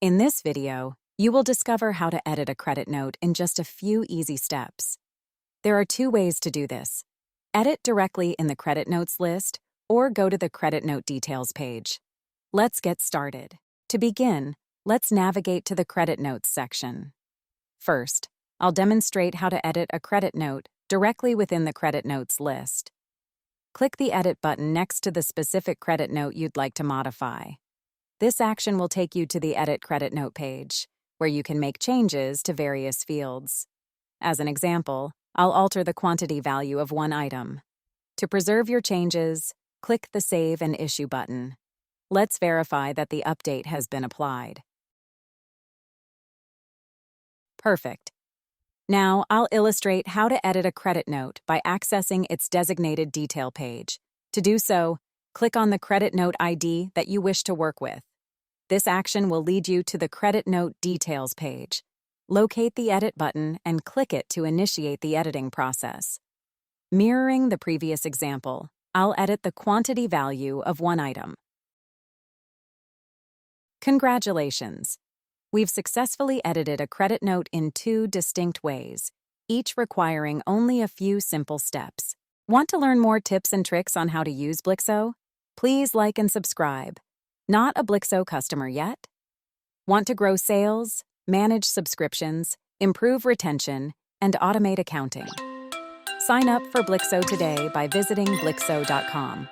In this video, you will discover how to edit a credit note in just a few easy steps. There are two ways to do this. Edit directly in the credit notes list or go to the credit note details page. Let's get started. To begin, let's navigate to the credit notes section. First, I'll demonstrate how to edit a credit note directly within the credit notes list. Click the Edit button next to the specific credit note you'd like to modify. This action will take you to the Edit Credit Note page, where you can make changes to various fields. As an example, I'll alter the quantity value of one item. To preserve your changes, click the Save and Issue button. Let's verify that the update has been applied. Perfect. Now, I'll illustrate how to edit a credit note by accessing its designated detail page. To do so, click on the credit note ID that you wish to work with. This action will lead you to the credit note details page. Locate the Edit button and click it to initiate the editing process. Mirroring the previous example, I'll edit the quantity value of one item. Congratulations! We've successfully edited a credit note in two distinct ways, each requiring only a few simple steps. Want to learn more tips and tricks on how to use Blixo? Please like and subscribe. Not a Blixo customer yet? Want to grow sales, manage subscriptions, improve retention, and automate accounting? Sign up for Blixo today by visiting Blixo.com.